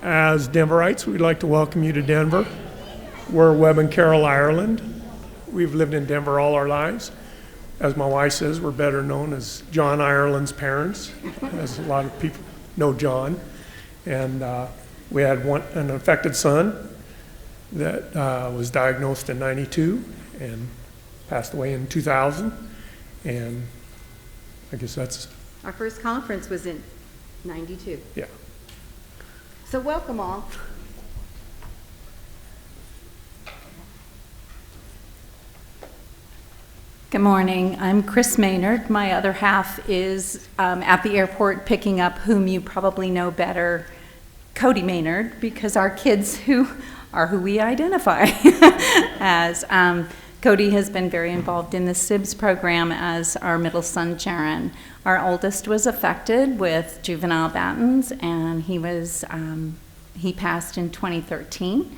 As Denverites, we'd like to welcome you to Denver. We're Webb and Carol Ireland. We've lived in Denver all our lives. As my wife says, we're better known as John Ireland's parents, as a lot of people know John. And we had an affected son that was diagnosed in '92 and passed away in 2000. And I guess that's... Our first conference was in '92. Yeah. So welcome all. Good morning. I'm Chris Maynard. My other half is at the airport picking up whom you probably know better, Cody Maynard, because our kids who we identify as. Cody has been very involved in the Sibs program as our middle son, Jaron. Our oldest was affected with juvenile battens, and he passed in 2013.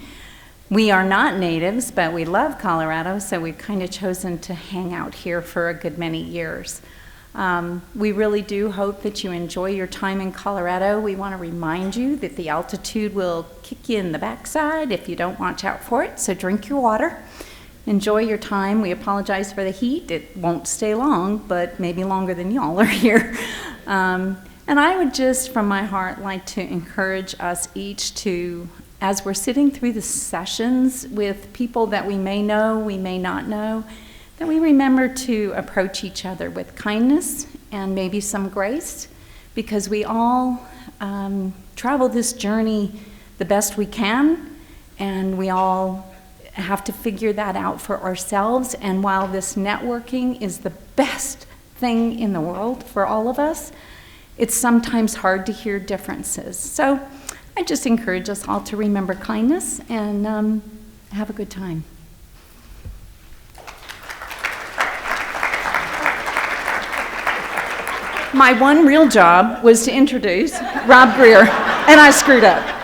We are not natives, but we love Colorado, so we've kind of chosen to hang out here for a good many years. We really do hope that you enjoy your time in Colorado. We want to remind you that the altitude will kick you in the backside if you don't watch out for it, so drink your water. Enjoy your time. We apologize for the heat. It won't stay long, but maybe longer than y'all are here. And I would just, from my heart, like to encourage us each to, as we're sitting through the sessions with people that we may know, we may not know, that we remember to approach each other with kindness and maybe some grace, because we all travel this journey the best we can, and we all have to figure that out for ourselves. And while this networking is the best thing in the world for all of us, it's sometimes hard to hear differences. So I just encourage us all to remember kindness and have a good time. My one real job was to introduce Rob Greer, and I screwed up.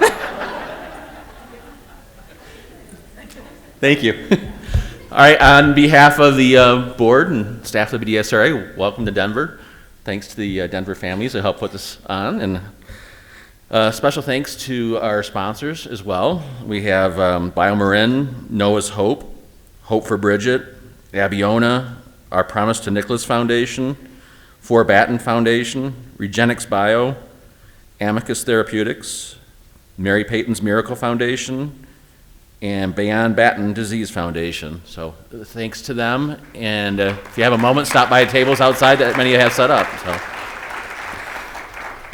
Thank you. All right, on behalf of the board and staff of the BDSRA, welcome to Denver. Thanks to the Denver families that helped put this on, and special thanks to our sponsors as well. We have BioMarin, Noah's Hope, Hope for Bridget, Abiona, Our Promise to Nicholas Foundation, For Batten Foundation, Regenix Bio, Amicus Therapeutics, Mary Peyton's Miracle Foundation, and Beyond Batten Disease Foundation. So thanks to them, and if you have a moment, stop by the tables outside that many have set up. So.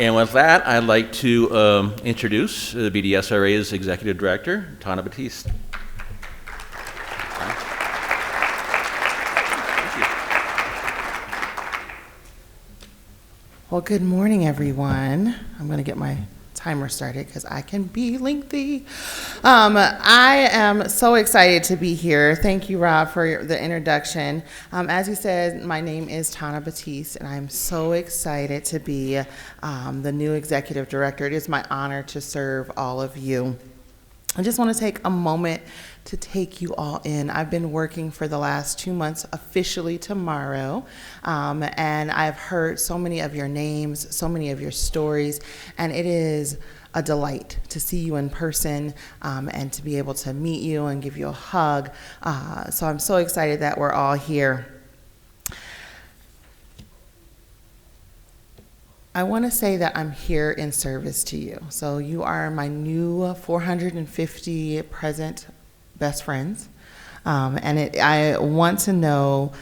And with that, I'd like to introduce the BDSRA's Executive Director, Tana Batiste. Well, good morning, everyone. I'm going to get my timer started because I can be lengthy. I am so excited to be here. Thank you, Rob, for the introduction. As you said, my name is Tana Batiste, and I'm so excited to be the new executive director. It is my honor to serve all of you. I just want to take a moment to take you all in. I've been working for the last 2 months, officially tomorrow, and I've heard so many of your names, so many of your stories, and it is a delight to see you in person and to be able to meet you and give you a hug. So I'm so excited that we're all here. I want to say that I'm here in service to you. So you are my new 450 present best friends, and I want to know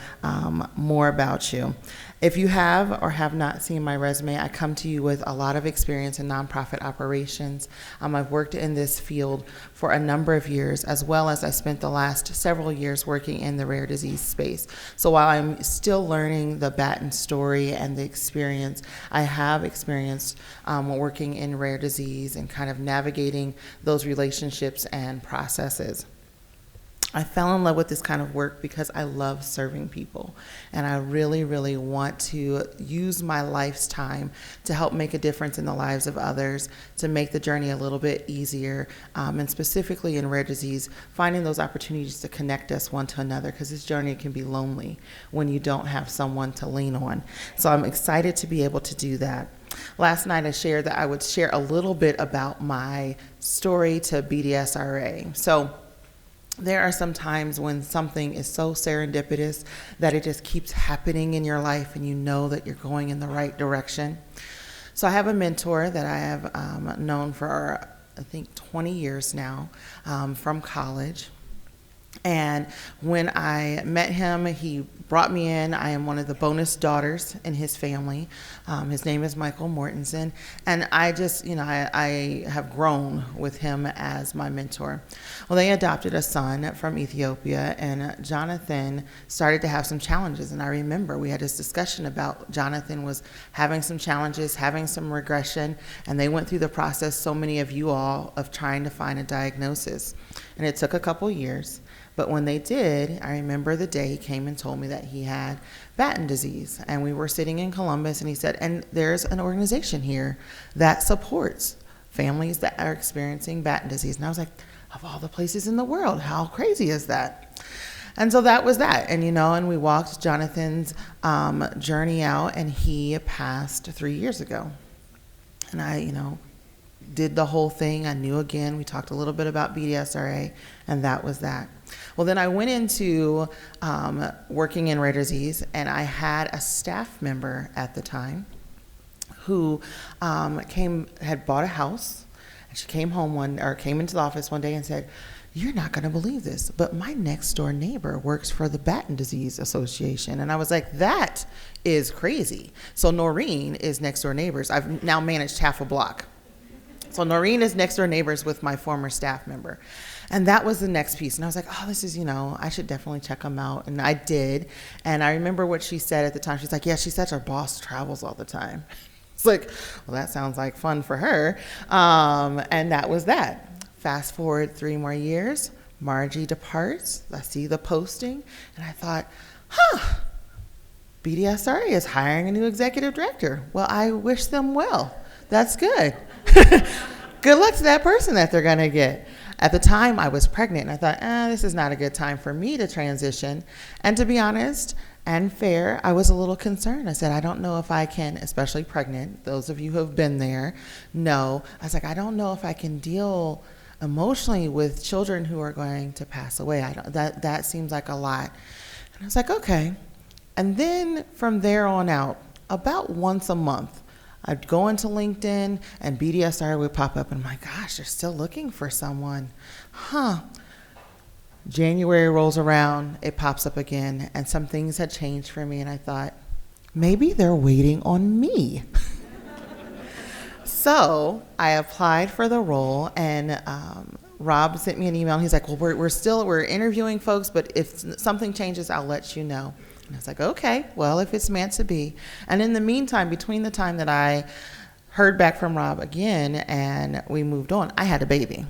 more about you. If you have or have not seen my resume, I come to you with a lot of experience in nonprofit operations. I've worked in this field for a number of years, as well as I spent the last several years working in the rare disease space. So while I'm still learning the Batten story and the experience, I have experienced working in rare disease and kind of navigating those relationships and processes. I fell in love with this kind of work because I love serving people, and I really, really want to use my life's time to help make a difference in the lives of others, to make the journey a little bit easier, and specifically in rare disease, finding those opportunities to connect us one to another, because this journey can be lonely when you don't have someone to lean on. So I'm excited to be able to do that. Last night I shared that I would share a little bit about my story to BDSRA. So there are some times when something is so serendipitous that it just keeps happening in your life and you know that you're going in the right direction. So I have a mentor that I have known for, I think, 20 years now, from college. And when I met him, he brought me in. I am one of the bonus daughters in his family. His name is Michael Mortensen. And I just, I have grown with him as my mentor. Well, they adopted a son from Ethiopia, and Jonathan started to have some challenges. And I remember we had this discussion about Jonathan was having some challenges, having some regression, and they went through the process, so many of you all, of trying to find a diagnosis. And it took a couple years. But when they did, I remember the day he came and told me that he had Batten disease. And we were sitting in Columbus, and he said, and there's an organization here that supports families that are experiencing Batten disease. And I was like, of all the places in the world, how crazy is that? And so that was that. And, and we walked Jonathan's journey out, and he passed 3 years ago. And I, did the whole thing. I knew again. We talked a little bit about BDSRA, and that was that. Well, then I went into working in rare disease, and I had a staff member at the time who had bought a house, and she came into the office one day and said, "You're not going to believe this, but my next door neighbor works for the Batten Disease Association." And I was like, that is crazy. So Noreen is next door neighbors. I've now managed half a block. So Noreen is next door neighbors with my former staff member. And that was the next piece. And I was like, oh, this is, I should definitely check them out. And I did. And I remember what she said at the time. She's like, yeah, she says her boss travels all the time. It's like, well, that sounds like fun for her. And that was that. Fast forward 3 more years, Margie departs. I see the posting. And I thought, BDSRA is hiring a new executive director. Well, I wish them well. That's good. Good luck to that person that they're going to get. At the time, I was pregnant, and I thought, this is not a good time for me to transition. And to be honest and fair, I was a little concerned. I said, I don't know if I can, especially pregnant, those of you who have been there know. I was like, I don't know if I can deal emotionally with children who are going to pass away. That seems like a lot. And I was like, okay. And then from there on out, about once a month, I'd go into LinkedIn and BDSR would pop up, and I'm like, gosh, they're still looking for someone. January rolls around, it pops up again, and some things had changed for me, and I thought, maybe they're waiting on me. So I applied for the role, and Rob sent me an email, and he's like, well, we're interviewing folks, but if something changes, I'll let you know. And I was like, okay, well, if it's meant to be. And in the meantime, between the time that I heard back from Rob again and we moved on, I had a baby.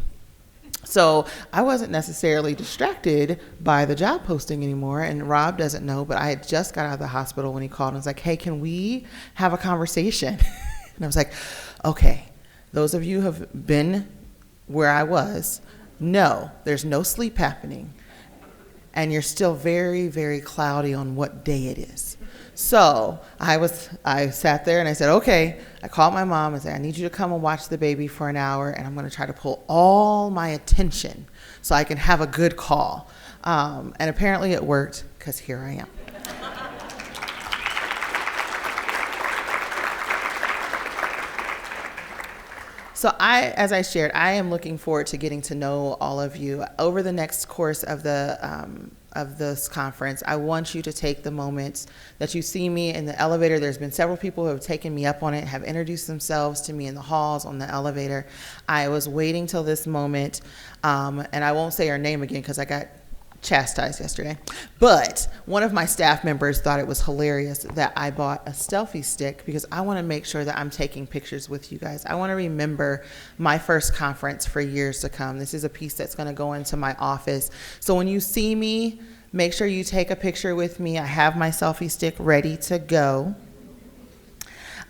So I wasn't necessarily distracted by the job posting anymore. And Rob doesn't know, but I had just got out of the hospital when he called and was like, hey, can we have a conversation? And I was like, okay, those of you who have been where I was, no, there's no sleep happening. And you're still very, very cloudy on what day it is. So I sat there and I said, okay. I called my mom and said, I need you to come and watch the baby for an hour, and I'm going to try to pull all my attention so I can have a good call. And apparently it worked, because here I am. So as I shared, I am looking forward to getting to know all of you over the next course of this conference. I want you to take the moments that you see me in the elevator. There's been several people who have taken me up on it, have introduced themselves to me in the halls, on the elevator. I was waiting till this moment, and I won't say her name again because I got chastised yesterday. But one of my staff members thought it was hilarious that I bought a selfie stick because I want to make sure that I'm taking pictures with you guys. I want to remember my first conference for years to come. This is a piece that's going to go into my office. So when you see me, make sure you take a picture with me. I have my selfie stick ready to go.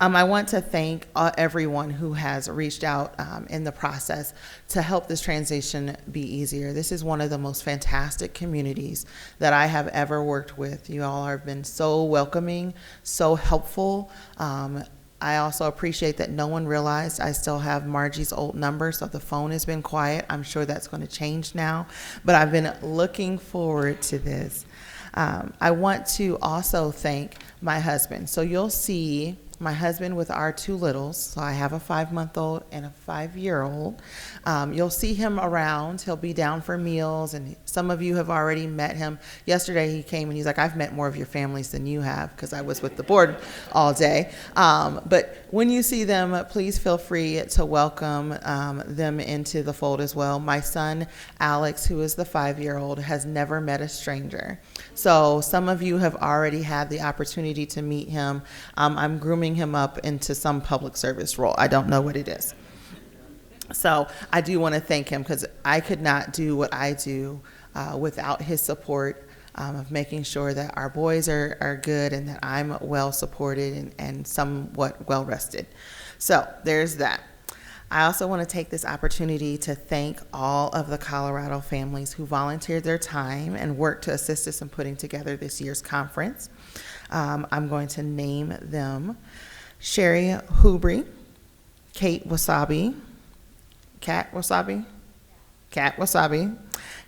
I want to thank everyone who has reached out in the process to help this transition be easier. This is one of the most fantastic communities that I have ever worked with. You all have been so welcoming, so helpful. I also appreciate that no one realized I still have Margie's old number, so the phone has been quiet. I'm sure that's going to change now, but I've been looking forward to this. I want to also thank my husband. So you'll see my husband with our two littles. So I have a 5-month-old and a 5-year-old. You'll see him around. He'll be down for meals, and some of you have already met him. Yesterday he came and he's like, I've met more of your families than you have, because I was with the board all day. But when you see them, please feel free to welcome them into the fold as well. My son, Alex, who is the 5-year-old, has never met a stranger. So some of you have already had the opportunity to meet him. I'm grooming him up into some public service role. I don't know what it is. So I do want to thank him, because I could not do what I do without his support of making sure that our boys are good and that I'm well supported and somewhat well rested. So there's that. I also want to take this opportunity to thank all of the Colorado families who volunteered their time and worked to assist us in putting together this year's conference. I'm going to name them: Sherry Hubry, Kat Wasabi,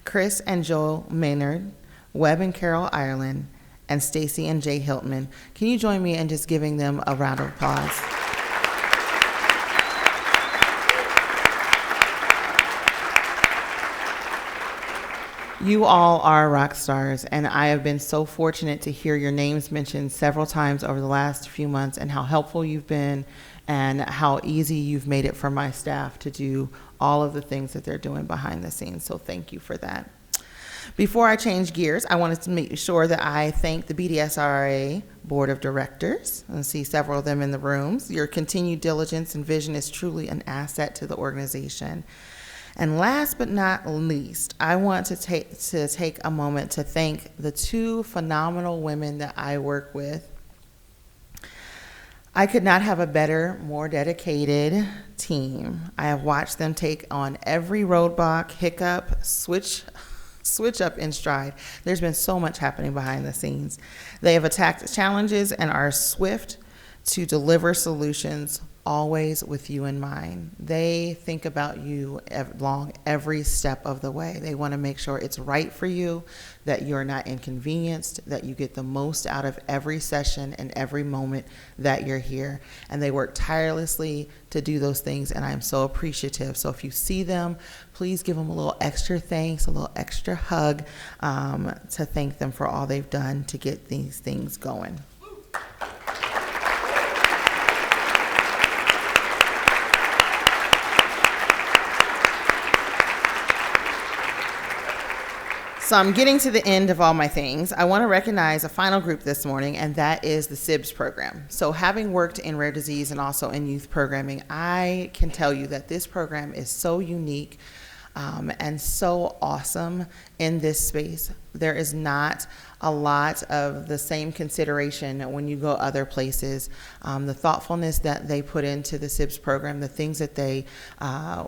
Chris and Joel Maynard, Webb and Carol Ireland, and Stacy and Jay Hiltman. Can you join me in just giving them a round of applause? You all are rock stars, and I have been so fortunate to hear your names mentioned several times over the last few months, and how helpful you've been and how easy you've made it for my staff to do all of the things that they're doing behind the scenes. So thank you for that. Before I change gears, I wanted to make sure that I thank the BDSRA Board of Directors. I see several of them in the rooms. Your continued diligence and vision is truly an asset to the organization. And last but not least, I want to take a moment to thank the two phenomenal women that I work with. I could not have a better, more dedicated team. I have watched them take on every roadblock, hiccup, switch up in stride. There's been so much happening behind the scenes. They have attacked challenges and are swift to deliver solutions, always with you in mind. They think about you along every step of the way. They want to make sure it's right for you, that you're not inconvenienced, that you get the most out of every session and every moment that you're here. And they work tirelessly to do those things, and I'm so appreciative. So if you see them, please give them a little extra thanks, a little extra hug, to thank them for all they've done to get these things going. So I'm getting to the end of all my things. I want to recognize a final group this morning, and that is the Sibs Program. So having worked in rare disease and also in youth programming, I can tell you that this program is so unique and so awesome in this space. There is not a lot of the same consideration when you go other places. The thoughtfulness that they put into the Sibs program, the things that they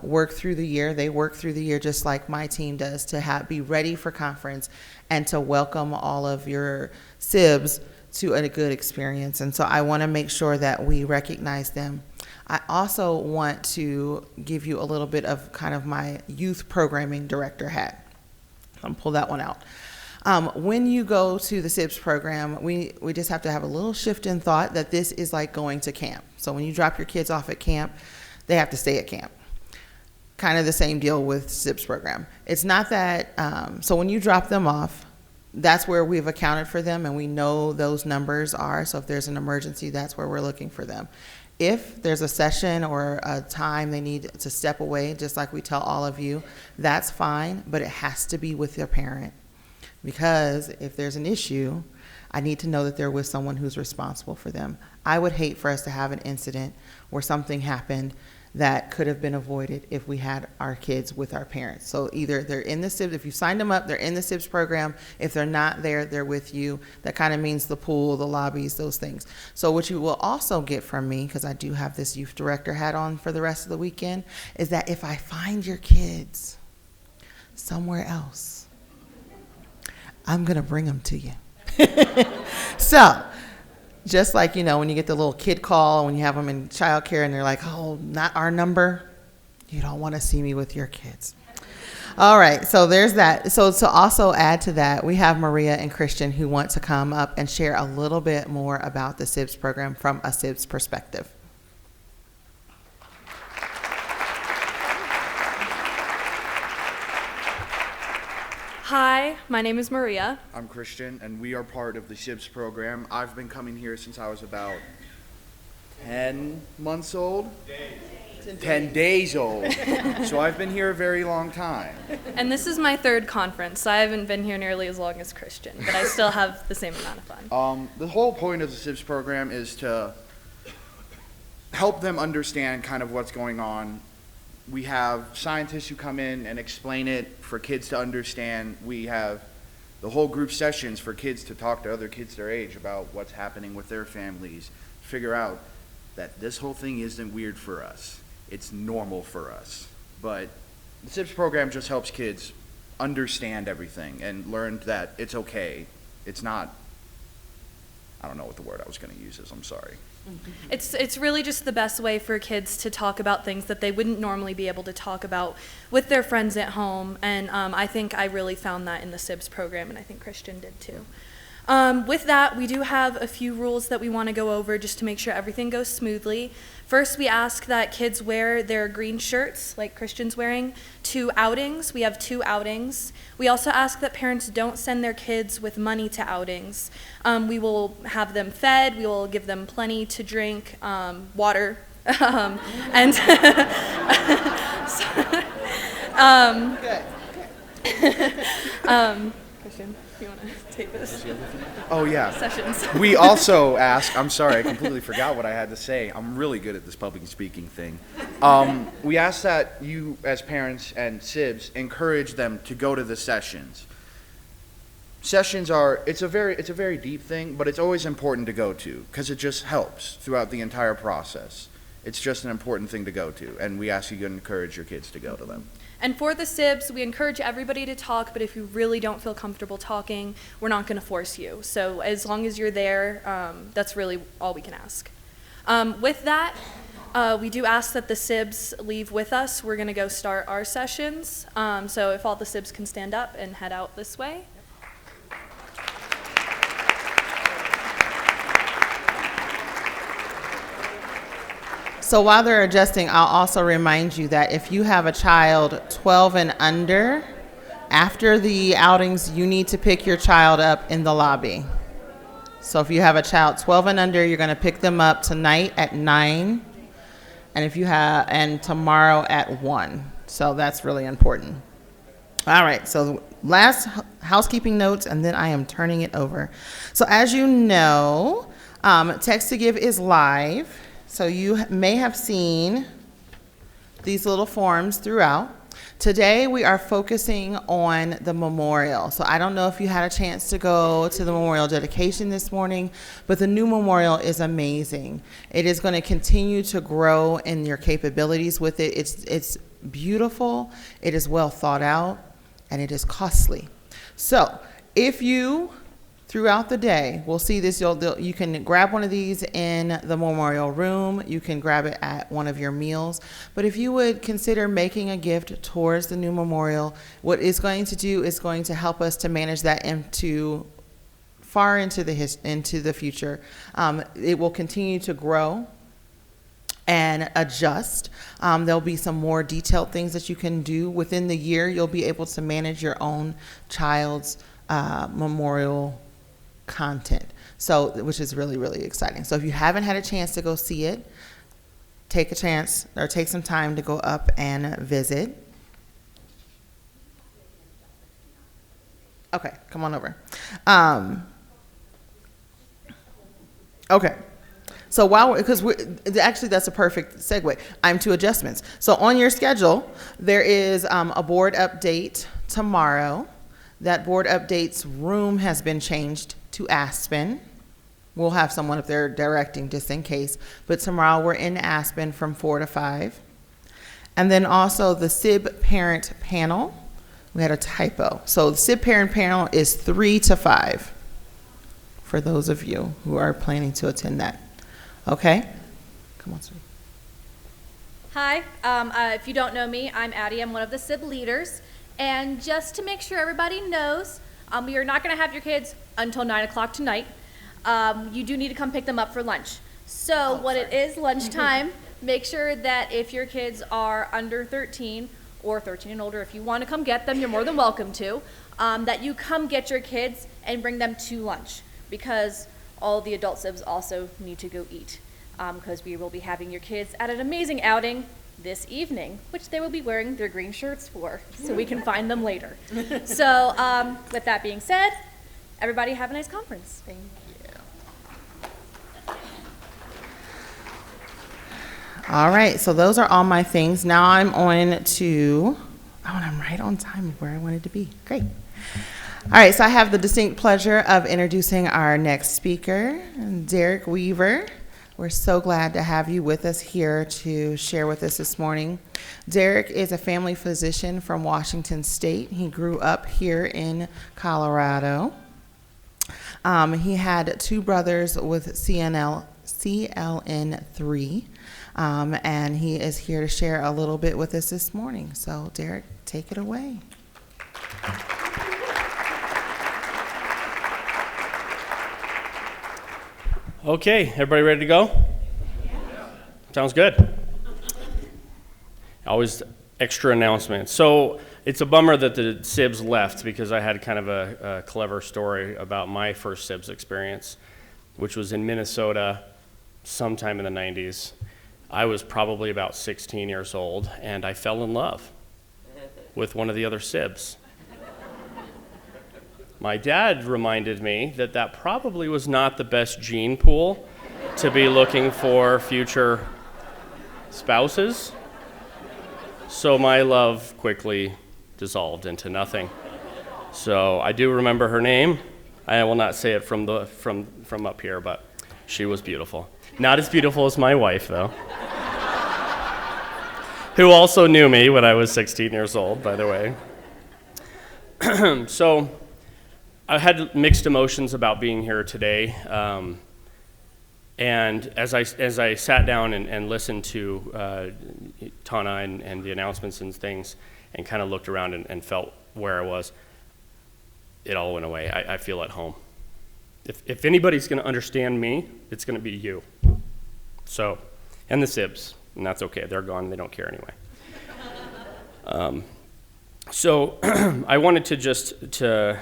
work through the year, they work through the year just like my team does, to be ready for conference and to welcome all of your Sibs to a good experience. And so I want to make sure that we recognize them. I also want to give you a little bit of kind of my youth programming director hat. I'll pull that one out. When you go to the Sibs program, we just have to have a little shift in thought that this is like going to camp. So when you drop your kids off at camp, they have to stay at camp. Kind of the same deal with Sibs program. It's not that, so when you drop them off, that's where we've accounted for them and we know those numbers are. So if there's an emergency, that's where we're looking for them. If there's a session or a time they need to step away, just like we tell all of you, that's fine, but it has to be with their parent. Because if there's an issue, I need to know that they're with someone who's responsible for them. I would hate for us to have an incident where something happened that could have been avoided if we had our kids with our parents. So either they're in the Sibs, if you signed them up, they're in the Sibs program. If they're not there, they're with you. That kind of means the pool, the lobbies, those things. So what you will also get from me, because I do have this youth director hat on for the rest of the weekend, is that if I find your kids somewhere else, I'm going to bring them to you. So Just like, when you get the little kid call when you have them in childcare and they're like, oh, not our number. You don't want to see me with your kids. All right, so there's that. So to also add to that, we have Maria and Christian who want to come up and share a little bit more about the Sibs program from a Sibs perspective. Hi, my name is Maria. I'm Christian, and we are part of the Sibs program. I've been coming here since I was about 10 months old. 10 days old. So I've been here a very long time. And this is my third conference, so I haven't been here nearly as long as Christian, but I still have the same amount of fun. The whole point of the Sibs program is to help them understand kind of what's going on. We have scientists who come in and explain it for kids to understand. We have the whole group sessions for kids to talk to other kids their age about what's happening with their families, figure out that this whole thing isn't weird for us. It's normal for us. But the Sibs program just helps kids understand everything and learn that it's okay. It's not, I don't know what the word I was going to use is, I'm sorry. It's really just the best way for kids to talk about things that they wouldn't normally be able to talk about with their friends at home, and I think I really found that in the Sibs program, and I think Christian did too. With that, we do have a few rules that we want to go over just to make sure everything goes smoothly. First, we ask that kids wear their green shirts, like Christian's wearing, to outings. We have 2 outings. We also ask that parents don't send their kids with money to outings. We will have them fed. We will give them plenty to drink, water, and Christian, you want to take this? Oh, yeah. Sessions. We also ask, I'm sorry, I completely forgot what I had to say. I'm really good at this public speaking thing. We ask that you, as parents and Sibs, encourage them to go to the sessions. Sessions are, it's a very deep thing, but it's always important to go to because it just helps throughout the entire process. It's just an important thing to go to, and we ask you to encourage your kids to go to them. And for the Sibs, we encourage everybody to talk, but if you really don't feel comfortable talking, we're not going to force you. So as long as you're there, that's really all we can ask. With that, we do ask that the Sibs leave with us. We're going to go start our sessions. So if all the Sibs can stand up and head out this way. So while they're adjusting, I'll also remind you that if you have a child 12 and under, after the outings, you need to pick your child up in the lobby. So if you have a child 12 and under, you're going to pick them up tonight at 9, and tomorrow at 1. So that's really important. All right, so last housekeeping notes, and then I am turning it over. So as you know, Text to Give is live. So you may have seen these little forms throughout. Today we are focusing on the memorial. So I don't know if you had a chance to go to the memorial dedication this morning, but the new memorial is amazing. It is going to continue to grow in your capabilities with it. It's beautiful, it is well thought out, and it is costly. So if you throughout the day, we'll see this, you can grab one of these in the memorial room, you can grab it at one of your meals, but if you would consider making a gift towards the new memorial, what it's going to do is going to help us to manage that far into the future. It will continue to grow and adjust. There'll be some more detailed things that you can do within the year. You'll be able to manage your own child's memorial content, which is really, really exciting. So if you haven't had a chance to go see it, take a chance or take some time to go up and visit. Okay, come on over. Okay. So actually that's a perfect segue. I'm to adjustments. So on your schedule, there is a board update tomorrow. That board update's room has been changed to Aspen. We'll have someone up there directing just in case. But tomorrow we're in Aspen from 4 to 5. And then also the SIB parent panel. We had a typo. So the SIB parent panel is 3 to 5 for those of you who are planning to attend that. Okay? Come on, sir. Hi, if you don't know me, I'm Addie. I'm one of the SIB leaders. And just to make sure everybody knows, we are not going to have your kids until 9 o'clock tonight. You do need to come pick them up for lunch. So when it is lunchtime, make sure that if your kids are under 13 or 13 and older, if you want to come get them, you're more than welcome to, that you come get your kids and bring them to lunch, because all the adult SIBs also need to go eat, because we will be having your kids at an amazing outing this evening, which they will be wearing their green shirts for, so we can find them later. So with that being said, everybody have a nice conference. Thank you. All right, so those are all my things. Now I'm on to, and I'm right on time of where I wanted to be. Great. All right, so I have the distinct pleasure of introducing our next speaker, Derek Weaver. We're so glad to have you with us here to share with us this morning. Derek is a family physician from Washington State. He grew up here in Colorado. He had two brothers with CLN3, and he is here to share a little bit with us this morning. So, Derek, take it away. Okay, everybody ready to go? Yeah. Sounds good. Always extra announcements. So it's a bummer that the Sibs left, because I had kind of a clever story about my first Sibs experience, which was in Minnesota sometime in the 90s. I was probably about 16 years old, and I fell in love with one of the other Sibs. My dad reminded me that that probably was not the best gene pool to be looking for future spouses. So my love quickly dissolved into nothing. So I do remember her name. I will not say it from up here, but she was beautiful. Not as beautiful as my wife, though, who also knew me when I was 16 years old, by the way. So I had mixed emotions about being here today, and as I sat down and listened to Tana and the announcements and things, and kind of looked around and felt where I was, it all went away. I feel at home. If anybody's going to understand me, it's going to be you. So, and the Sibs, and that's okay. They're gone. They don't care anyway. So I wanted to just to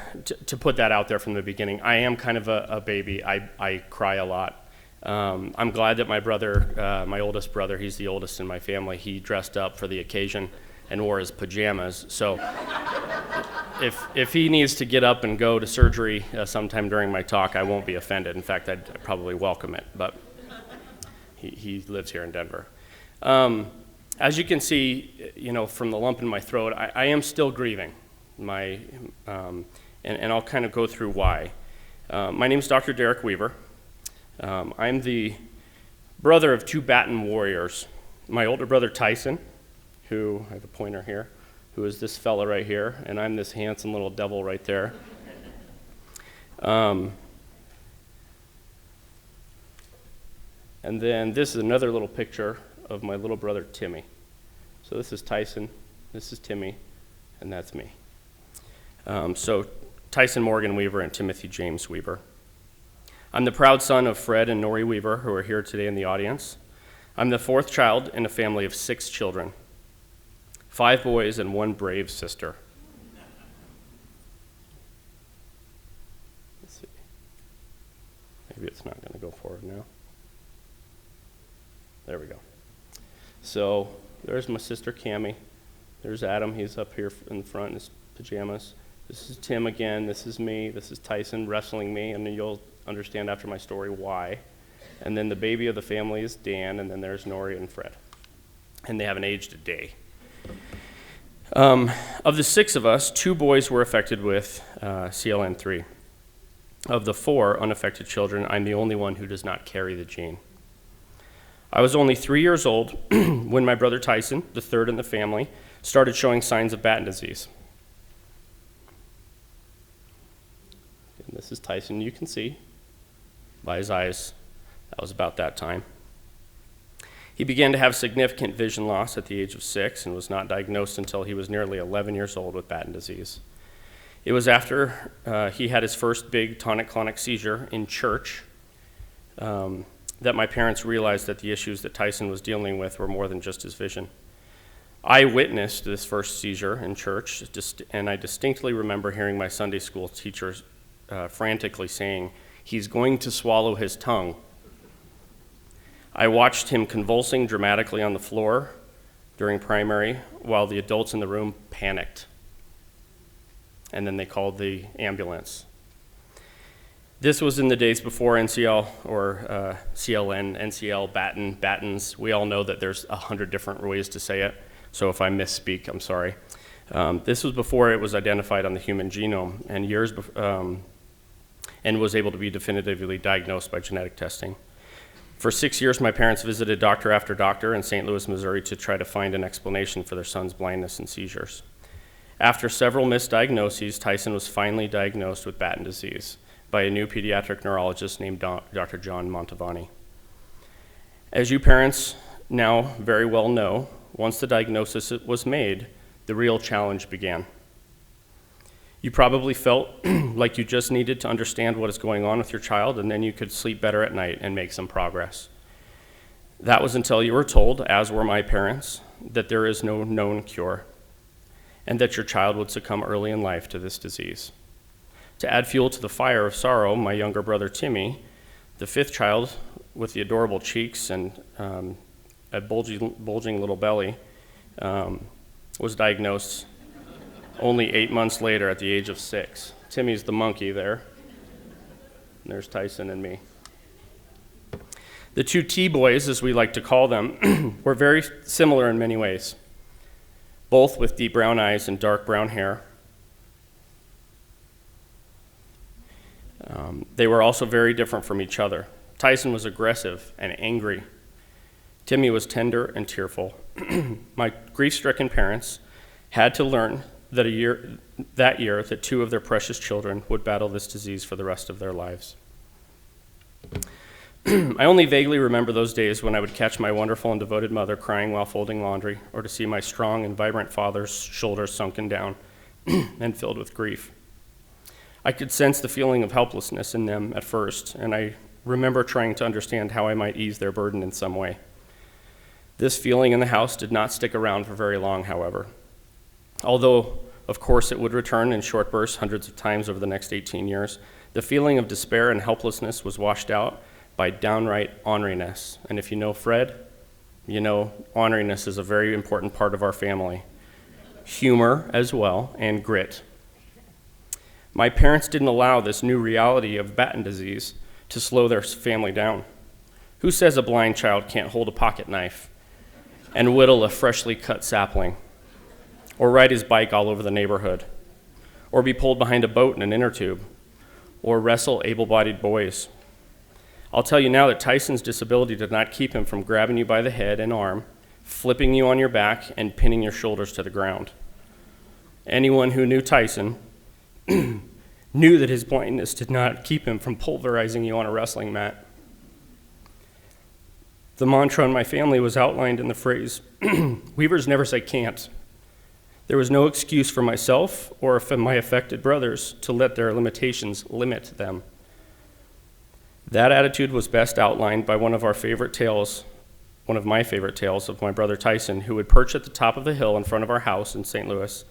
put that out there from the beginning. I am kind of a baby. I cry a lot. I'm glad that my brother, my oldest brother, he's the oldest in my family, he dressed up for the occasion and wore his pajamas. So if he needs to get up and go to surgery sometime during my talk, I won't be offended. In fact, I'd probably welcome it, but he lives here in Denver. As you can see, from the lump in my throat, I am still grieving. And I'll kind of go through why. My name is Dr. Derek Weaver. I'm the brother of two Baton warriors. My older brother Tyson, who, I have a pointer here, who is this fella right here, and I'm this handsome little devil right there. And then this is another little picture of my little brother Timmy. So this is Tyson, this is Timmy, and that's me. So Tyson Morgan Weaver and Timothy James Weaver. I'm the proud son of Fred and Nori Weaver, who are here today in the audience. I'm the fourth child in a family of 6 children, 5 boys and 1 brave sister. Let's see. Maybe it's not going to go forward now. There we go. So there's my sister Cammie. There's Adam. He's up here in the front in his pajamas. This is Tim again. This is me. This is Tyson wrestling me, and then you'll understand after my story why. And then the baby of the family is Dan, and then there's Nori and Fred. And they haven't aged a day. Of the 6 of us, 2 boys were affected with CLN3. Of the 4 unaffected children, I'm the only one who does not carry the gene. I was only 3 years old when my brother Tyson, the 3rd in the family, started showing signs of Batten disease. And this is Tyson, you can see. by his eyes. That was about that time. He began to have significant vision loss at the age of 6 and was not diagnosed until he was nearly 11 years old with Batten disease. It was after he had his first big tonic-clonic seizure in church that my parents realized that the issues that Tyson was dealing with were more than just his vision. I witnessed this first seizure in church, and I distinctly remember hearing my Sunday school teachers frantically saying, "He's going to swallow his tongue." I watched him convulsing dramatically on the floor during primary while the adults in the room panicked. And then they called the ambulance. This was in the days before NCL or CLN, NCL, Battens. We all know that there's 100 different ways to say it, so if I misspeak, I'm sorry. This was before it was identified on the human genome and was able to be definitively diagnosed by genetic testing. For 6 years, my parents visited doctor after doctor in St. Louis, Missouri to try to find an explanation for their son's blindness and seizures. After several misdiagnoses, Tyson was finally diagnosed with Batten disease by a new pediatric neurologist named Dr. John Montavani. As you parents now very well know, once the diagnosis was made, the real challenge began. You probably felt like you just needed to understand what is going on with your child, and then you could sleep better at night and make some progress. That was until you were told, as were my parents, that there is no known cure, and that your child would succumb early in life to this disease. To add fuel to the fire of sorrow, my younger brother Timmy, the 5th child with the adorable cheeks and a bulging little belly, was diagnosed only 8 months later at the age of 6. Timmy's the monkey there. And there's Tyson and me. The two T-boys, as we like to call them, were very similar in many ways, both with deep brown eyes and dark brown hair. They were also very different from each other. Tyson was aggressive and angry. Timmy was tender and tearful. My grief-stricken parents had to learn that that year that 2 of their precious children would battle this disease for the rest of their lives. I only vaguely remember those days when I would catch my wonderful and devoted mother crying while folding laundry, or to see my strong and vibrant father's shoulders sunken down and filled with grief. I could sense the feeling of helplessness in them at first, and I remember trying to understand how I might ease their burden in some way. This feeling in the house did not stick around for very long, however. Although, of course, it would return in short bursts hundreds of times over the next 18 years, the feeling of despair and helplessness was washed out by downright orneriness. And if you know Fred, you know orneriness is a very important part of our family. Humor as well, and grit. My parents didn't allow this new reality of Batten disease to slow their family down. Who says a blind child can't hold a pocket knife and whittle a freshly cut sapling, or ride his bike all over the neighborhood, or be pulled behind a boat in an inner tube, or wrestle able-bodied boys? I'll tell you now that Tyson's disability did not keep him from grabbing you by the head and arm, flipping you on your back, and pinning your shoulders to the ground. Anyone who knew Tyson knew that his blindness did not keep him from pulverizing you on a wrestling mat. The mantra in my family was outlined in the phrase, "Weavers never say can't." There was no excuse for myself or for my affected brothers to let their limitations limit them. That attitude was best outlined by one of my favorite tales of my brother Tyson, who would perch at the top of the hill in front of our house in St. Louis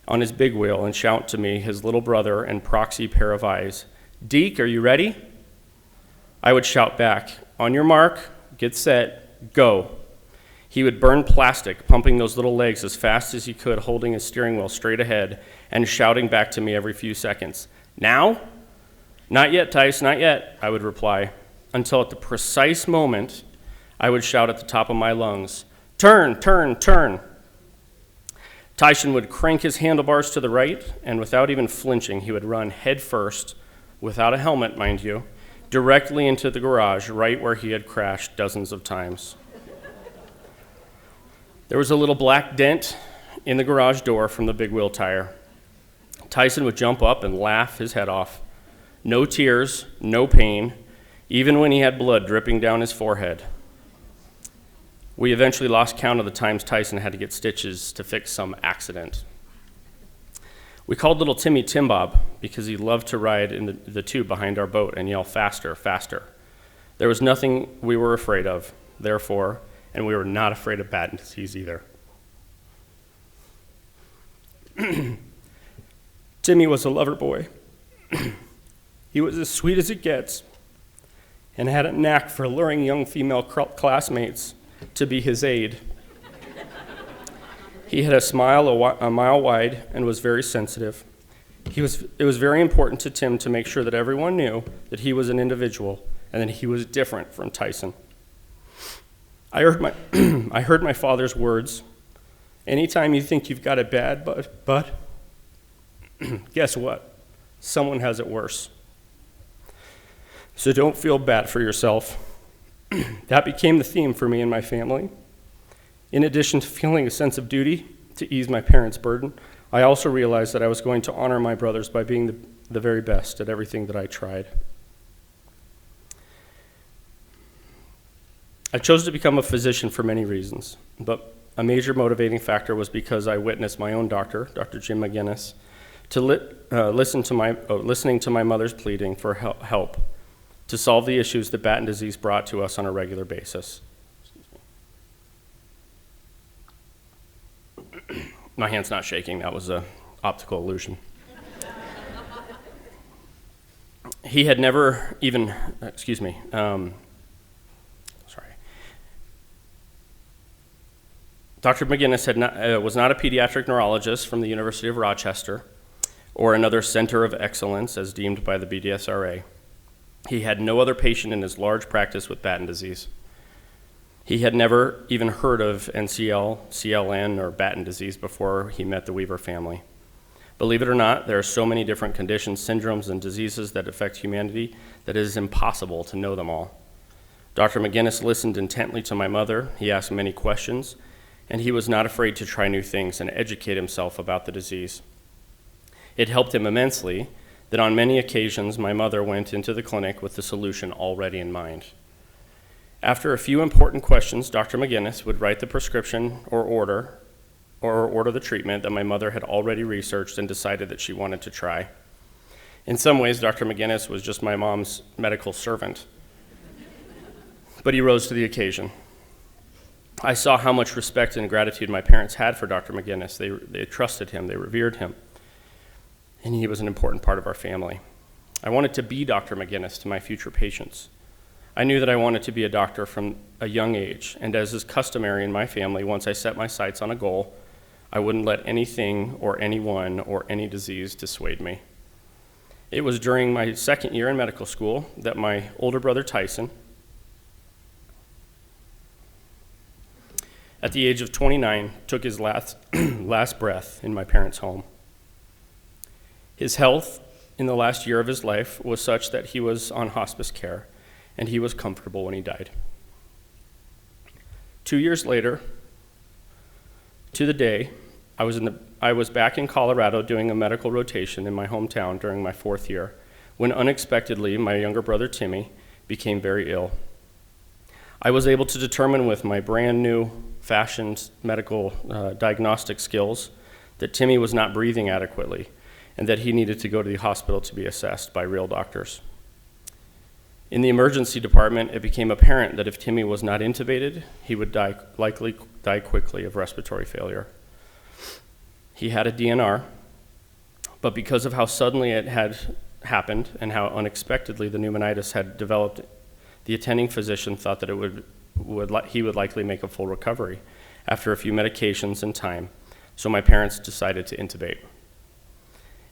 on his big wheel and shout to me, his little brother and proxy pair of eyes, "Deke, are you ready?" I would shout back, "On your mark, get set, go." He would burn plastic, pumping those little legs as fast as he could, holding his steering wheel straight ahead and shouting back to me every few seconds, "Now?" "Not yet, Tice, not yet," I would reply, until at the precise moment I would shout at the top of my lungs, "Turn, turn, turn." Tyson would crank his handlebars to the right, and without even flinching, he would run head first, without a helmet, mind you, directly into the garage, right where he had crashed dozens of times. There was a little black dent in the garage door from the big wheel tire. Tyson would jump up and laugh his head off. No tears, no pain. even when he had blood dripping down his forehead. We eventually lost count of the times Tyson had to get stitches to fix some accident. We called little Timmy Tim Bob because he loved to ride in the tube behind our boat and yell, "Faster, faster." There was nothing we were afraid of, therefore, and we were not afraid of Batten disease either. Timmy was a lover boy. He was as sweet as it gets and had a knack for luring young female classmates to be his aide. He had a smile a mile wide and was very sensitive. It was very important to Tim to make sure that everyone knew that he was an individual and that he was different from Tyson. I heard my father's words, "Anytime you think you've got it bad, but guess what? Someone has it worse. So don't feel bad for yourself." That became the theme for me and my family. In addition to feeling a sense of duty to ease my parents' burden, I also realized that I was going to honor my brothers by being the very best at everything that I tried. I chose to become a physician for many reasons, but a major motivating factor was because I witnessed my own doctor, Dr. Jim McGuiness, listening to my mother's pleading for help to solve the issues that Batten disease brought to us on a regular basis. My hand's not shaking, that was an optical illusion. He had never even, Dr. McGuiness was not a pediatric neurologist from the University of Rochester or another center of excellence as deemed by the BDSRA. He had no other patient in his large practice with Batten disease. He had never even heard of NCL, CLN, or Batten disease before he met the Weaver family. Believe it or not, there are so many different conditions, syndromes, and diseases that affect humanity that it is impossible to know them all. Dr. McGuiness listened intently to my mother. He asked many questions, and he was not afraid to try new things and educate himself about the disease. It helped him immensely that on many occasions my mother went into the clinic with the solution already in mind. After a few important questions, Dr. McGuiness would write the prescription or order the treatment that my mother had already researched and decided that she wanted to try. In some ways, Dr. McGuiness was just my mom's medical servant, but he rose to the occasion. I saw how much respect and gratitude my parents had for Dr. McGuiness. They trusted him, they revered him, and he was an important part of our family. I wanted to be Dr. McGuiness to my future patients. I knew that I wanted to be a doctor from a young age, and as is customary in my family, once I set my sights on a goal, I wouldn't let anything or anyone or any disease dissuade me. It was during my second year in medical school that my older brother Tyson, at the age of 29, took his last breath in my parents' home. His health in the last year of his life was such that he was on hospice care, and he was comfortable when he died. 2 years later, to the day, I was back in Colorado doing a medical rotation in my hometown during my 4th year, when unexpectedly my younger brother Timmy became very ill. I was able to determine with my brand new fashioned medical diagnostic skills that Timmy was not breathing adequately and that he needed to go to the hospital to be assessed by real doctors. In the emergency department, it became apparent that if Timmy was not intubated, he would likely die quickly of respiratory failure. He had a DNR, but because of how suddenly it had happened and how unexpectedly the pneumonitis had developed, the attending physician thought that he would likely make a full recovery after a few medications and time, so my parents decided to intubate.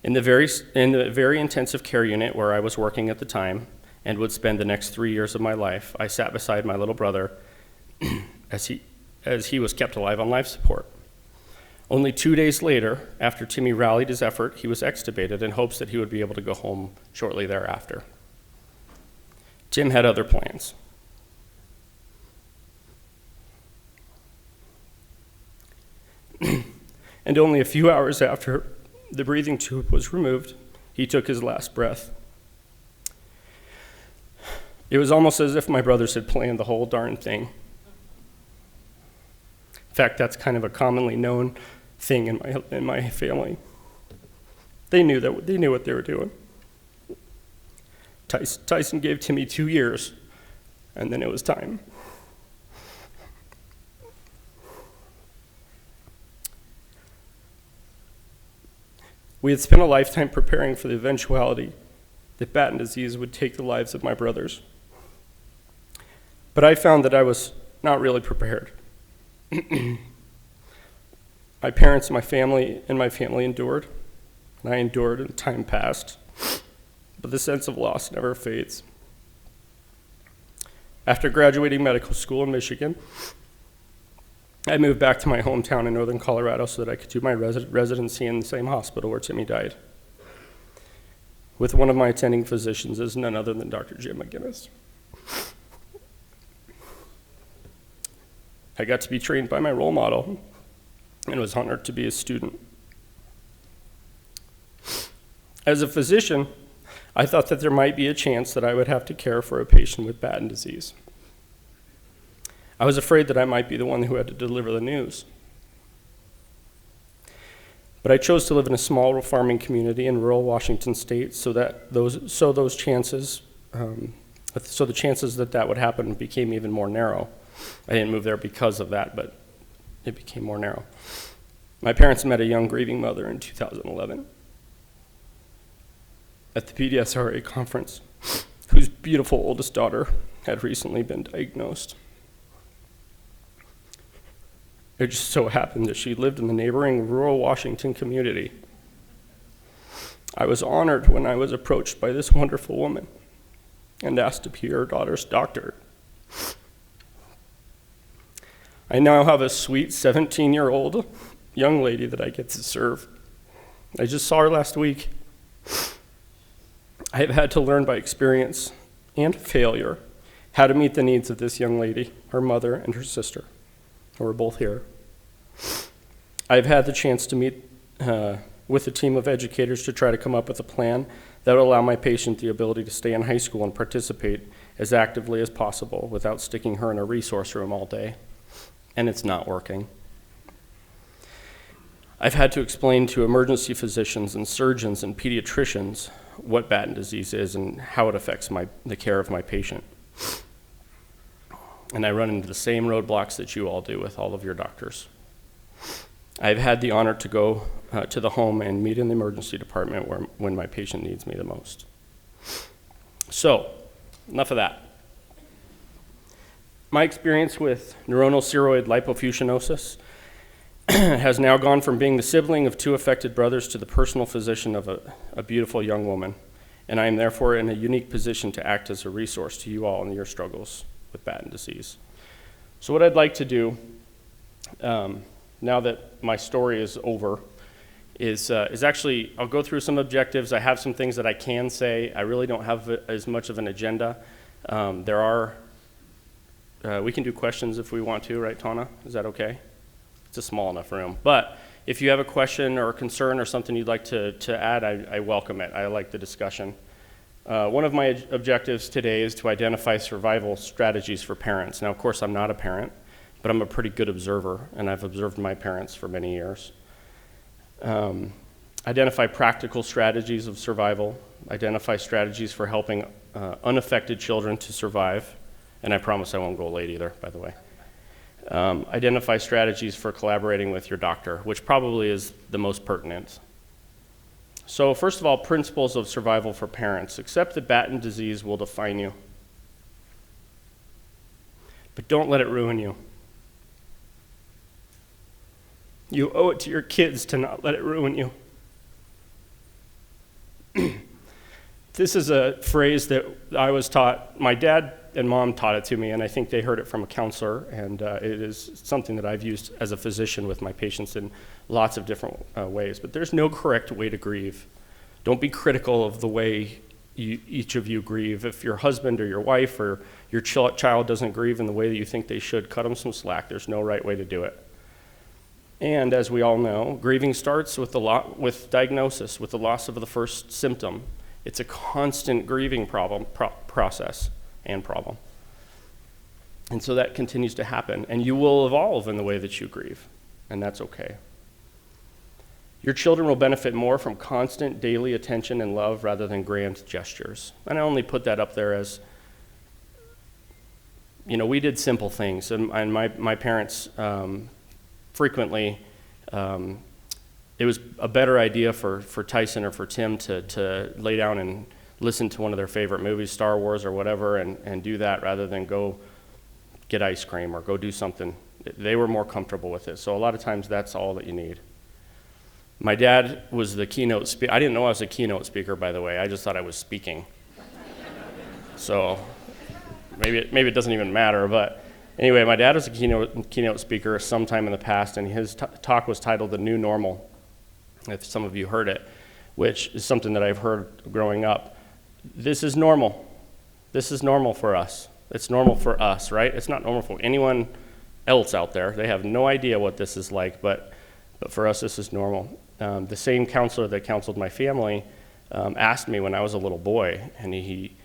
In the very intensive care unit where I was working at the time and would spend the next 3 years of my life, I sat beside my little brother as he was kept alive on life support. Only 2 days later, after Timmy rallied his effort, he was extubated in hopes that he would be able to go home shortly thereafter. Tim had other plans. And only a few hours after the breathing tube was removed, he took his last breath. It was almost as if my brothers had planned the whole darn thing. In fact, that's kind of a commonly known thing in my family. They knew what they were doing. Tyson gave Timmy 2 years, and then it was time. We had spent a lifetime preparing for the eventuality that Batten disease would take the lives of my brothers. But I found that I was not really prepared. My parents, my family endured, and I endured, and time passed. But the sense of loss never fades. After graduating medical school in Michigan, I moved back to my hometown in northern Colorado so that I could do my residency in the same hospital where Timmy died, with one of my attending physicians as none other than Dr. Jim McGuiness. I got to be trained by my role model and was honored to be a student. As a physician, I thought that there might be a chance that I would have to care for a patient with Batten disease. I was afraid that I might be the one who had to deliver the news. But I chose to live in a small farming community in rural Washington state so the chances that would happen became even more narrow. I didn't move there because of that, but it became more narrow. My parents met a young grieving mother in 2011 at the BDSRA conference, whose beautiful oldest daughter had recently been diagnosed. It just so happened that she lived in the neighboring rural Washington community. I was honored when I was approached by this wonderful woman and asked to be her daughter's doctor. I now have a sweet 17-year-old young lady that I get to serve. I just saw her last week. I have had to learn by experience and failure how to meet the needs of this young lady, her mother, and her sister, who are both here. I've had the chance to meet with a team of educators to try to come up with a plan that would allow my patient the ability to stay in high school and participate as actively as possible without sticking her in a resource room all day. And it's not working. I've had to explain to emergency physicians and surgeons and pediatricians what Batten disease is and how it affects the care of my patient. And I run into the same roadblocks that you all do with all of your doctors. I've had the honor to go to the home and meet in the emergency department when my patient needs me the most. So, enough of that. My experience with neuronal ceroid lipofuscinosis has now gone from being the sibling of 2 affected brothers to the personal physician of a beautiful young woman, and I am therefore in a unique position to act as a resource to you all in your struggles with Batten disease. So what I'd like to do, now that my story is over, is actually, I'll go through some objectives. I have some things that I can say. I really don't have as much of an agenda. We can do questions if we want to, right, Tana? Is that okay? It's a small enough room. But if you have a question or a concern or something you'd like to add, I welcome it. I like the discussion. One of my objectives today is to identify survival strategies for parents. Now, of course, I'm not a parent, but I'm a pretty good observer, and I've observed my parents for many years. Identify practical strategies of survival. Identify strategies for helping unaffected children to survive. And I promise I won't go late either, by the way. Identify strategies for collaborating with your doctor, which probably is the most pertinent. So first of all, principles of survival for parents. Accept that Batten disease will define you, but don't let it ruin you. You owe it to your kids to not let it ruin you. This is a phrase that I was taught. My dad and mom taught it to me, and I think they heard it from a counselor, and it is something that I've used as a physician with my patients in lots of different ways. But there's no correct way to grieve. Don't be critical of the way each of you grieve. If your husband or your wife or your child doesn't grieve in the way that you think they should, cut them some slack. There's no right way to do it. And as we all know, grieving starts with diagnosis, with the loss of the first symptom. It's a constant grieving process. and problem. And so that continues to happen, and you will evolve in the way that you grieve, and that's okay. Your children will benefit more from constant daily attention and love rather than grand gestures. And I only put that up there as, we did simple things, and my parents frequently, it was a better idea for Tyson or for Tim to lay down and listen to one of their favorite movies, Star Wars or whatever, and do that rather than go get ice cream or go do something. They were more comfortable with it. So a lot of times that's all that you need. My dad was the keynote speaker. I didn't know I was a keynote speaker, by the way. I just thought I was speaking. So maybe it doesn't even matter. But anyway, my dad was a keynote speaker sometime in the past, and his talk was titled "The New Normal," if some of you heard it, which is something that I've heard growing up. This is normal. This is normal for us. It's normal for us, right? It's not normal for anyone else out there. They have no idea what this is like, but for us, this is normal. The same counselor that counseled my family asked me when I was a little boy, and he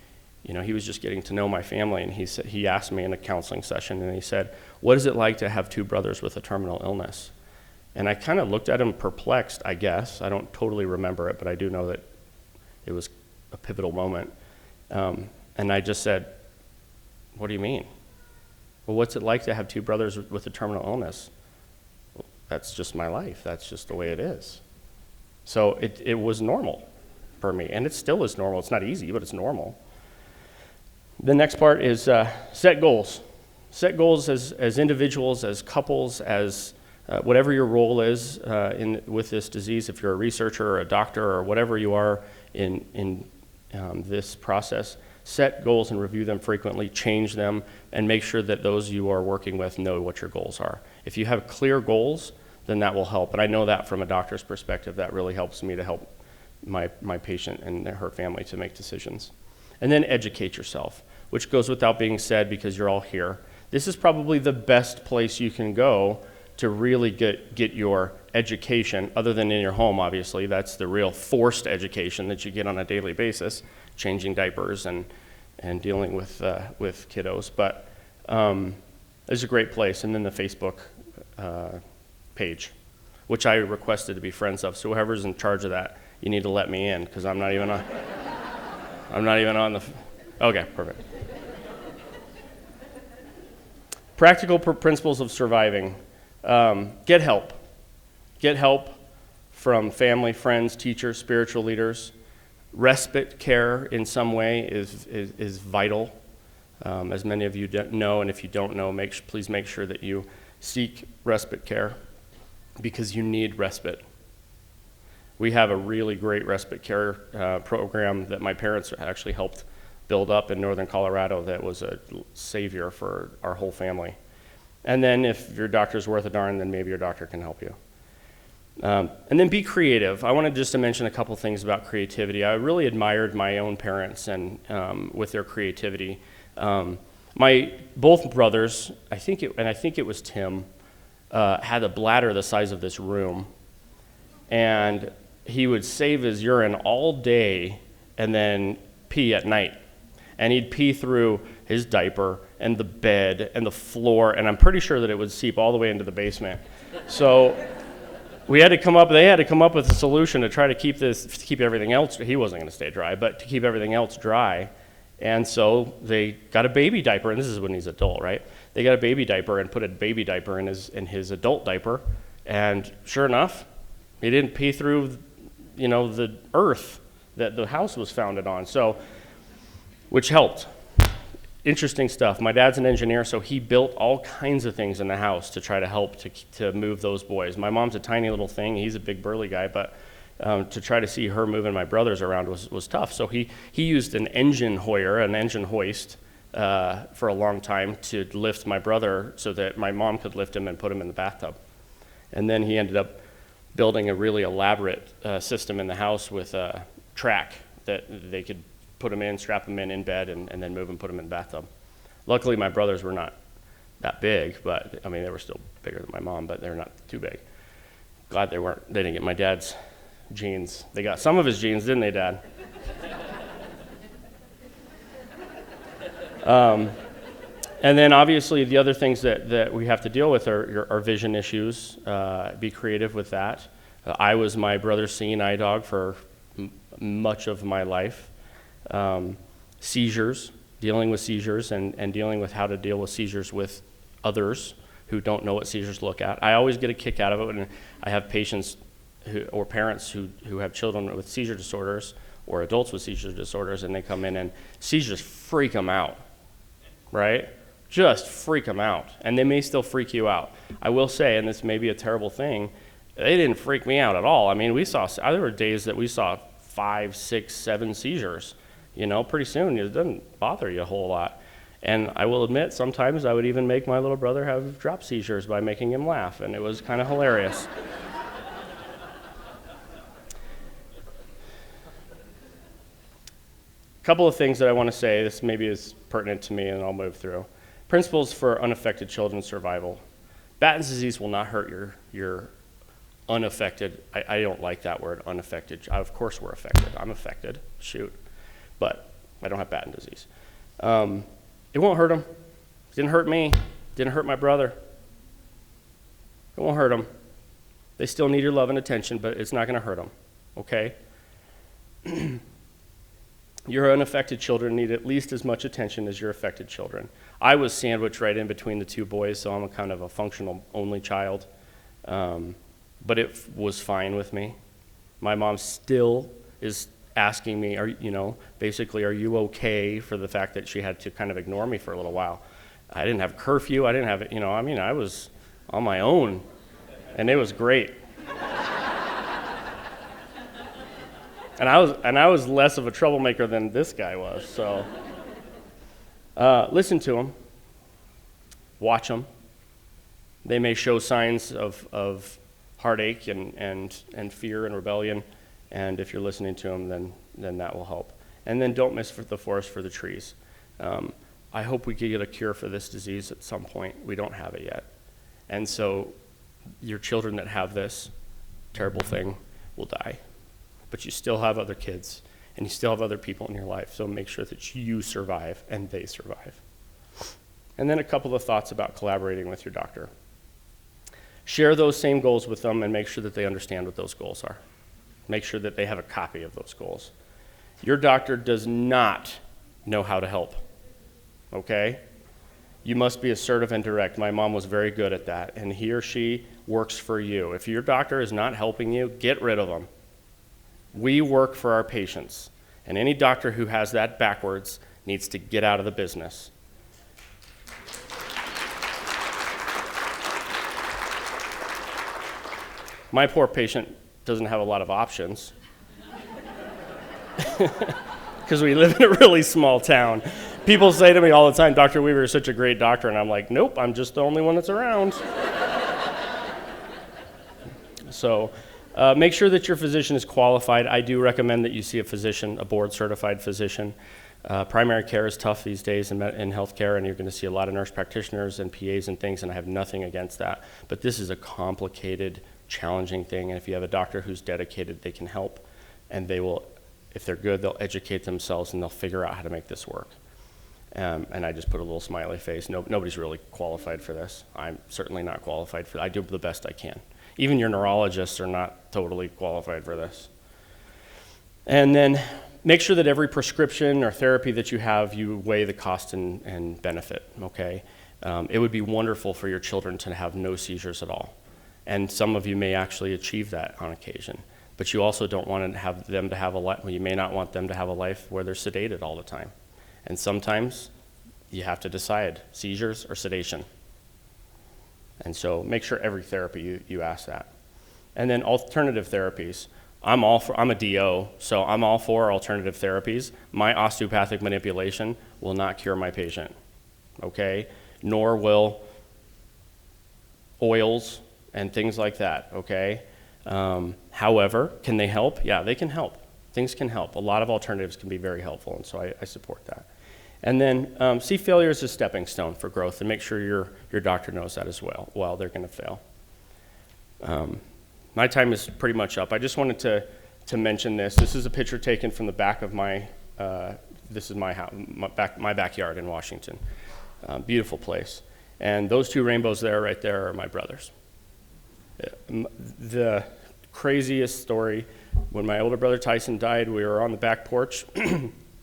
was just getting to know my family, and he asked me in a counseling session, and he said, "What is it like to have two brothers with a terminal illness?" And I kind of looked at him perplexed, I guess. I don't totally remember it, but I do know that it was a pivotal moment. And I just said, "What do you mean?" "Well, what's it like to have two brothers with a terminal illness?" "Well, that's just my life. That's just the way it is." So it was normal for me, and it still is normal. It's not easy, but it's normal. The next part is set goals. Set goals as individuals, as couples, as whatever your role is with this disease. If you're a researcher or a doctor or whatever you are in this process, set goals and review them frequently, change them, and make sure that those you are working with know what your goals are. If you have clear goals, then that will help. And I know that from a doctor's perspective, that really helps me to help my patient and her family to make decisions. And then educate yourself, which goes without being said because you're all here. This is probably the best place you can go to really get your education, other than in your home, obviously. That's the real forced education that you get on a daily basis, changing diapers and dealing with kiddos. But it's a great place. And then the Facebook page, which I requested to be friends of. So whoever's in charge of that, you need to let me in, because I'm not even on the. Okay, perfect. Practical principles of surviving. Get help. Get help from family, friends, teachers, spiritual leaders. Respite care in some way is vital, as many of you know, and if you don't know, please make sure that you seek respite care, because you need respite. We have a really great respite care program that my parents actually helped build up in northern Colorado that was a savior for our whole family. And then if your doctor's worth a darn, then maybe your doctor can help you. And then be creative. I wanted just to mention a couple things about creativity. I really admired my own parents and with their creativity. My both brothers, I think it was Tim, had a bladder the size of this room, and he would save his urine all day and then pee at night. And he'd pee through his diaper and the bed and the floor, and I'm pretty sure that it would seep all the way into the basement. So they had to come up with a solution to try to keep everything else. He wasn't going to stay dry, but to keep everything else dry. And so they got a baby diaper, and this is when he's adult, right? They got a baby diaper and put a baby diaper in his adult diaper, and sure enough, he didn't pee through, the earth that the house was founded on. So, which helped. Interesting stuff. My dad's an engineer, so he built all kinds of things in the house to try to help to move those boys. My mom's a tiny little thing. He's a big burly guy, but to try to see her moving my brothers around was tough. So he used an engine hoist, for a long time to lift my brother so that my mom could lift him and put him in the bathtub. And then he ended up building a really elaborate system in the house with a track that they could put him in, strap him in bed, and then move and put him in the bathtub. Luckily, my brothers were not that big, but they were still bigger than my mom, but they're not too big. Glad they didn't get my dad's genes. They got some of his genes, didn't they, Dad? And then obviously the other things that we have to deal with are vision issues. Be creative with that. I was my brother's seeing eye dog for much of my life. Seizures, dealing with seizures and dealing with how to deal with seizures with others who don't know what seizures look at. I always get a kick out of it when I have patients or parents who have children with seizure disorders or adults with seizure disorders, and they come in and seizures freak them out, right? Just freak them out, and they may still freak you out. I will say, and this may be a terrible thing, they didn't freak me out at all. I mean, there were days that we saw 5, 6, 7 seizures. Pretty soon it doesn't bother you a whole lot. And I will admit, sometimes I would even make my little brother have drop seizures by making him laugh, and it was kind of hilarious. A couple of things that I want to say, this maybe is pertinent to me, and I'll move through. Principles for unaffected children's survival. Batten's disease will not hurt your unaffected. I don't like that word, unaffected. Of course we're affected. I'm affected, shoot. But I don't have Batten disease. It won't hurt them. It didn't hurt me. It didn't hurt my brother. It won't hurt them. They still need your love and attention, but it's not going to hurt them, okay? Your unaffected children need at least as much attention as your affected children. I was sandwiched right in between the two boys, so I'm a kind of a functional only child. But it was fine with me. My mom still is asking me, basically, are you okay, for the fact that she had to kind of ignore me for a little while. I didn't have curfew. I didn't have it, I was on my own, and it was great. And I was less of a troublemaker than this guy was. So listen to them, watch them. They may show signs of heartache and fear and rebellion, and if you're listening to them, then that will help. And then don't miss the forest for the trees. I hope we can get a cure for this disease at some point. We don't have it yet. And so your children that have this terrible thing will die. But you still have other kids, and you still have other people in your life, so make sure that you survive and they survive. And then a couple of thoughts about collaborating with your doctor. Share those same goals with them and make sure that they understand what those goals are. Make sure that they have a copy of those goals. Your doctor does not know how to help, okay? You must be assertive and direct. My mom was very good at that, and he or she works for you. If your doctor is not helping you, get rid of them. We work for our patients, and any doctor who has that backwards needs to get out of the business. My poor patient doesn't have a lot of options because we live in a really small town. People say to me all the time, Dr. Weaver is such a great doctor, and I'm like, nope, I'm just the only one that's around. So make sure that your physician is qualified. I do recommend that you see a physician, a board-certified physician. Primary care is tough these days in healthcare, and you're going to see a lot of nurse practitioners and PAs and things, and I have nothing against that. But this is a complicated, challenging thing, and if you have a doctor who's dedicated, they can help, and they will, if they're good, they'll educate themselves, and they'll figure out how to make this work. And I just put a little smiley face. Nobody's really qualified for this. I'm certainly not qualified for it. I do the best I can. Even your neurologists are not totally qualified for this. And then make sure that every prescription or therapy that you have, you weigh the cost and benefit, okay? It would be wonderful for your children to have no seizures at all. And some of you may actually achieve that on occasion. But you also don't want to have them to have a life, well, you may not want them to have a life where they're sedated all the time. And sometimes you have to decide, seizures or sedation. And so make sure every therapy you ask that. And then alternative therapies. I'm a DO, so I'm all for alternative therapies. My osteopathic manipulation will not cure my patient, okay? Nor will oils and things like that, okay? However, can they help? Yeah, they can help. Things can help. A lot of alternatives can be very helpful, and so I support that. And then see failure as a stepping stone for growth, and make sure your doctor knows that as well while they're going to fail. My time is pretty much up. I just wanted to mention this. This is a picture taken from the back of my this is my house, my backyard in Washington. Beautiful place. And those two rainbows there, right there, are my brothers. The craziest story, when my older brother Tyson died, we were on the back porch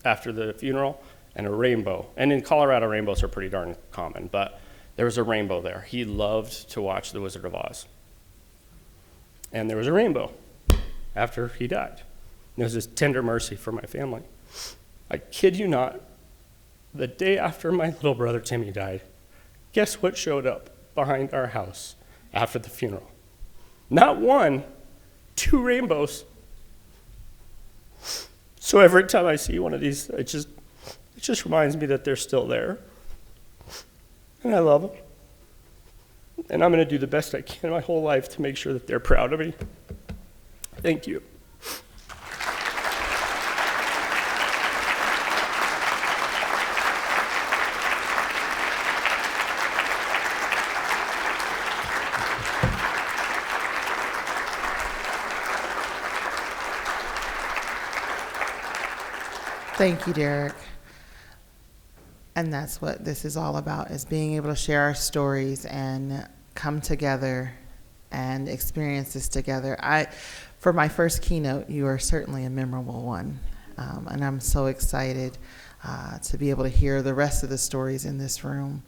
after the funeral, and a rainbow. And in Colorado, rainbows are pretty darn common, but there was a rainbow there. He loved to watch The Wizard of Oz. And there was a rainbow after he died. It was this tender mercy for my family. I kid you not, the day after my little brother Timmy died, guess what showed up behind our house after the funeral? Not one, two rainbows. So every time I see one of these, it just reminds me that they're still there. And I love them. And I'm going to do the best I can my whole life to make sure that they're proud of me. Thank you. Thank you, Derek. And that's what this is all about, is being able to share our stories and come together and experience this together. For my first keynote, you are certainly a memorable one. And I'm so excited to be able to hear the rest of the stories in this room.